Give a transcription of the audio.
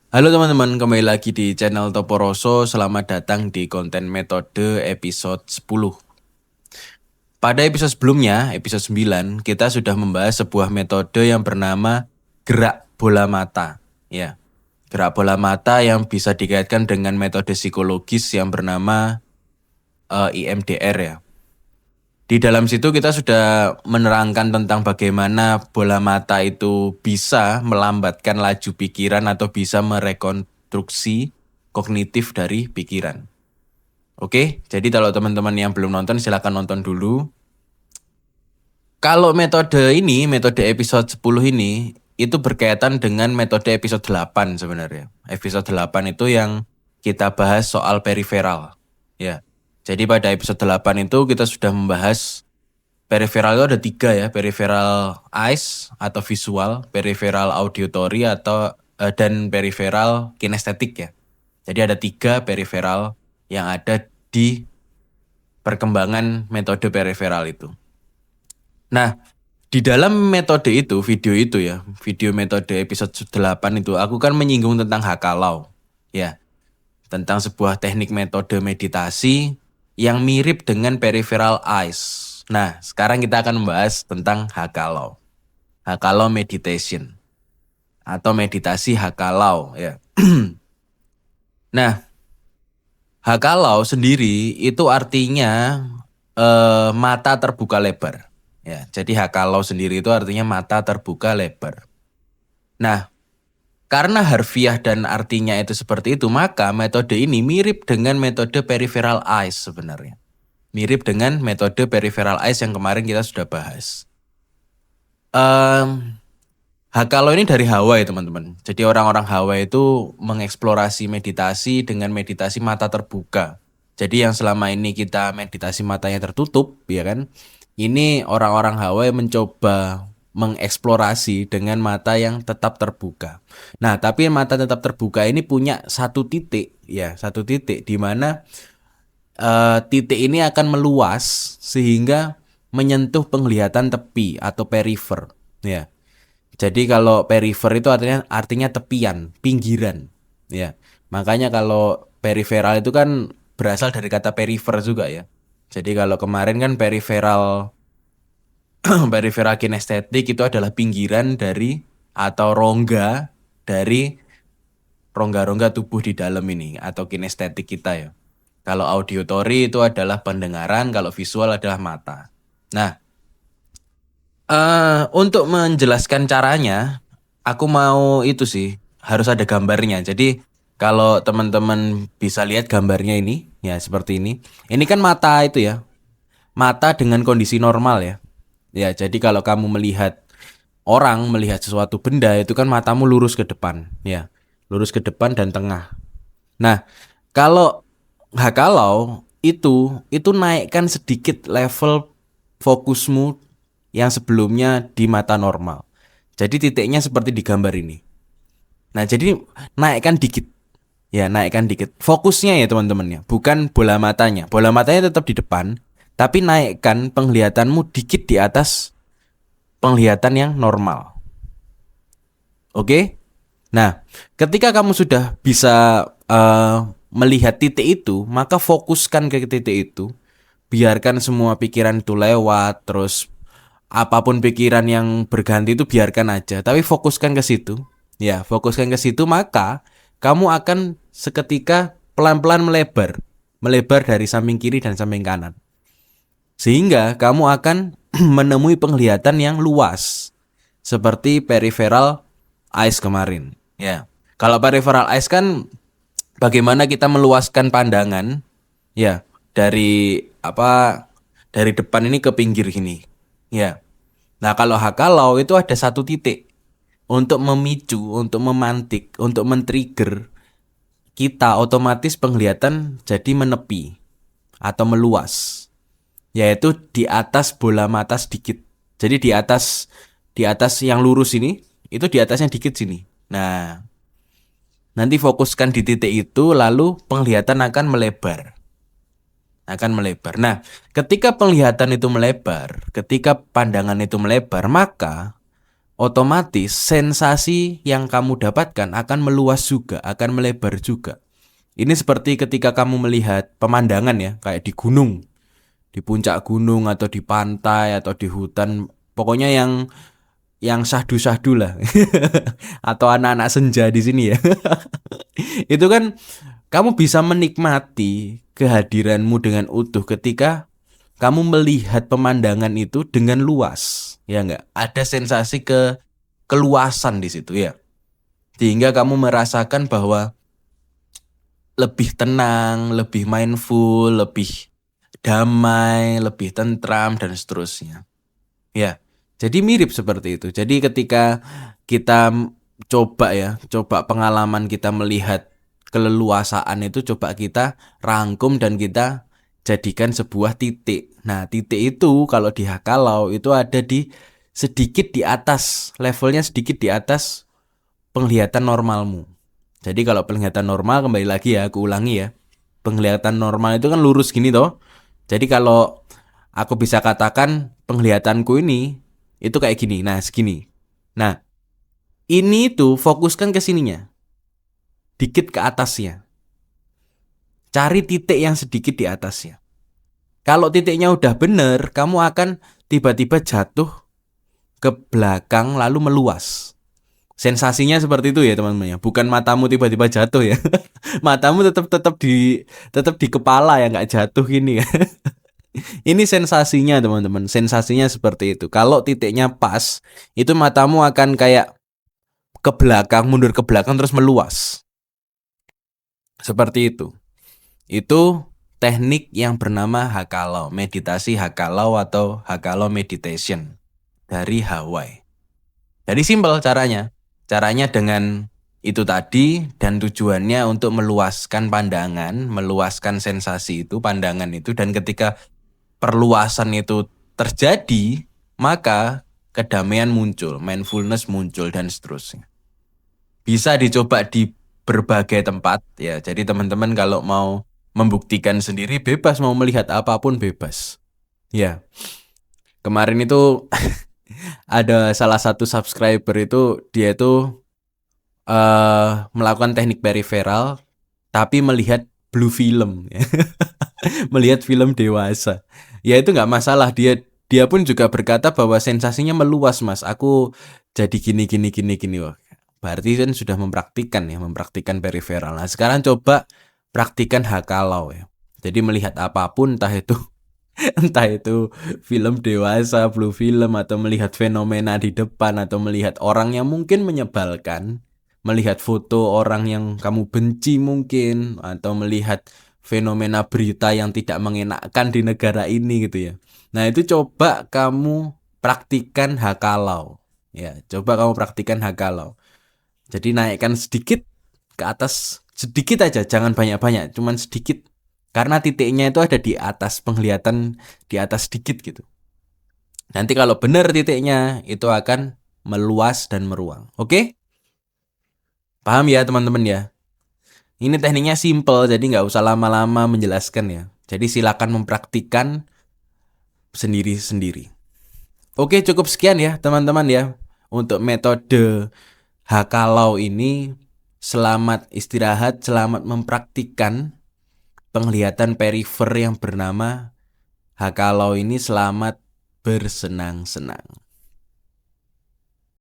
Halo teman-teman, kembali lagi di channel Toporoso. Selamat datang di konten metode episode 10. Pada episode sebelumnya, episode 9, kita sudah membahas sebuah metode yang bernama gerak bola mata. Ya, gerak bola mata yang bisa dikaitkan dengan metode psikologis yang bernama IMDR ya. Di dalam situ kita sudah menerangkan tentang bagaimana bola mata itu bisa melambatkan laju pikiran atau bisa merekonstruksi kognitif dari pikiran. Oke, jadi kalau teman-teman yang belum nonton silahkan nonton dulu. Kalau metode ini, metode episode 10 ini, itu berkaitan dengan metode episode 8 sebenarnya. Episode 8 itu yang kita bahas soal periferal. Ya, jadi pada episode 8 itu kita sudah membahas peripheral itu ada 3 ya, peripheral eyes atau visual, peripheral auditory dan peripheral kinestetik ya. Jadi ada 3 peripheral yang ada di perkembangan metode peripheral itu. Nah, di dalam metode itu, video itu ya, video metode episode 8 itu, aku kan menyinggung tentang hakalau ya, tentang sebuah teknik metode meditasi yang mirip dengan peripheral eyes. Nah, sekarang kita akan membahas tentang hakalau. Hakalau meditation atau meditasi hakalau ya. Nah, hakalau sendiri itu artinya mata terbuka lebar. Ya, jadi hakalau sendiri itu artinya mata terbuka lebar. Nah, karena harfiah dan artinya itu seperti itu, maka metode ini mirip dengan metode peripheral eyes sebenarnya. Mirip dengan metode peripheral eyes yang kemarin kita sudah bahas. Hakalau ini dari Hawaii teman-teman. Jadi orang-orang Hawaii itu mengeksplorasi meditasi dengan meditasi mata terbuka. Jadi yang selama ini kita meditasi matanya tertutup, ya kan? Ini orang-orang Hawaii mencoba mengeksplorasi dengan mata yang tetap terbuka. Nah, tapi mata tetap terbuka ini punya satu titik, ya, satu titik di mana titik ini akan meluas sehingga menyentuh penglihatan tepi atau perifer, ya. Jadi kalau perifer itu artinya tepian, pinggiran, ya. Makanya kalau periferal itu kan berasal dari kata perifer juga ya. Jadi kalau kemarin kan periferal periferal kinestetik itu adalah pinggiran dari atau rongga dari rongga-rongga tubuh di dalam ini atau kinestetik kita ya. Kalau auditory itu adalah pendengaran, kalau visual adalah mata. Nah, untuk menjelaskan caranya, aku mau itu sih, harus ada gambarnya. Jadi kalau teman-teman bisa lihat gambarnya ini, ya seperti ini. Ini kan mata itu ya, mata dengan kondisi normal ya. Ya, jadi kalau kamu melihat orang, melihat sesuatu benda, itu kan matamu lurus ke depan, ya. Lurus ke depan dan tengah. Nah, kalau hakalau itu naikkan sedikit level fokusmu yang sebelumnya di mata normal. Jadi titiknya seperti di gambar ini. Nah, jadi naikkan dikit. Ya, naikkan dikit. Fokusnya ya teman-teman ya, bukan bola matanya. Bola matanya tetap di depan, tapi naikkan penglihatanmu dikit di atas penglihatan yang normal. Oke? Nah, ketika kamu sudah bisa melihat titik itu, maka fokuskan ke titik itu. Biarkan semua pikiran itu lewat, terus apapun pikiran yang berganti itu biarkan aja, tapi fokuskan ke situ. Ya, fokuskan ke situ, maka kamu akan seketika pelan-pelan melebar dari samping kiri dan samping kanan. Sehingga kamu akan menemui penglihatan yang luas, seperti peripheral eyes kemarin. Ya, kalau peripheral eyes kan bagaimana kita meluaskan pandangan, ya, dari dari depan ini ke pinggir gini. Ya. Nah, kalau hakalau itu ada satu titik untuk memicu, untuk memantik, untuk men-trigger kita otomatis penglihatan jadi menepi atau meluas. Yaitu di atas bola mata sedikit. Jadi di atas yang lurus ini, itu di atasnya dikit sini. Nah, nanti fokuskan di titik itu lalu penglihatan akan melebar. Nah, ketika penglihatan itu melebar, ketika pandangan itu melebar, maka otomatis sensasi yang kamu dapatkan akan meluas juga, akan melebar juga. Ini seperti ketika kamu melihat pemandangan ya, kayak di gunung, di puncak gunung atau di pantai atau di hutan, pokoknya yang syahdu-syahdu lah. Atau anak-anak senja di sini ya. Itu kan kamu bisa menikmati kehadiranmu dengan utuh ketika kamu melihat pemandangan itu dengan luas, ya enggak? Ada sensasi keluasan di situ ya. Sehingga kamu merasakan bahwa lebih tenang, lebih mindful, lebih damai, lebih tentram dan seterusnya. Ya. Jadi mirip seperti itu. Jadi ketika kita coba pengalaman kita melihat keleluasaan itu, coba kita rangkum dan kita jadikan sebuah titik. Nah, titik itu kalau di Hakalau itu ada sedikit di atas, levelnya sedikit di atas penglihatan normalmu. Jadi kalau penglihatan normal, kembali lagi ya, aku ulangi ya. Penglihatan normal itu kan lurus gini toh. Jadi kalau aku bisa katakan penglihatanku ini itu kayak gini. Nah, segini. Nah, ini tuh fokuskan ke sininya. Dikit ke atasnya. Cari titik yang sedikit di atasnya. Kalau titiknya udah bener, kamu akan tiba-tiba jatuh ke belakang lalu meluas. Sensasinya seperti itu ya teman-teman ya. Bukan matamu tiba-tiba jatuh ya. Matamu tetap di kepala ya, nggak jatuh gini ya. Ini sensasinya teman-teman. Sensasinya seperti itu. Kalau titiknya pas, itu matamu akan kayak ke belakang, mundur ke belakang terus meluas. Seperti itu. Itu teknik yang bernama Hakalau, meditasi Hakalau atau Hakalau meditation dari Hawaii. Jadi simpel caranya. Caranya dengan itu tadi dan tujuannya untuk meluaskan pandangan, meluaskan sensasi itu, pandangan itu, dan ketika perluasan itu terjadi, maka kedamaian muncul, mindfulness muncul dan seterusnya. Bisa dicoba di berbagai tempat ya. Jadi teman-teman kalau mau membuktikan sendiri bebas, mau melihat apapun bebas. Ya. Kemarin itu ada salah satu subscriber itu dia itu melakukan teknik periferal tapi melihat blue film ya. Melihat film dewasa. Ya itu nggak masalah, dia pun juga berkata bahwa sensasinya meluas mas. Aku jadi gini. Wah, berarti kan sudah mempraktikkan periferal. Nah sekarang coba praktikan Hakalau ya. Jadi melihat apapun entah itu film dewasa, blue film, atau melihat fenomena di depan, atau melihat orang yang mungkin menyebalkan, melihat foto orang yang kamu benci mungkin, atau melihat fenomena berita yang tidak mengenakkan di negara ini gitu ya. Nah itu coba kamu praktikan Hakalau. Ya, coba kamu praktikan Hakalau. Jadi naikkan sedikit ke atas, sedikit aja, jangan banyak-banyak, cuman sedikit. Karena titiknya itu ada di atas, penglihatan di atas sedikit gitu. Nanti kalau benar titiknya, itu akan meluas dan meruang. Oke? Paham ya teman-teman ya? Ini tekniknya simple, jadi nggak usah lama-lama menjelaskan ya. Jadi silakan mempraktikkan sendiri-sendiri. Oke, cukup sekian ya teman-teman ya. Untuk metode Hakalau ini, selamat istirahat, selamat mempraktikkan penglihatan perifer yang bernama Hakalau ini, selamat bersenang-senang.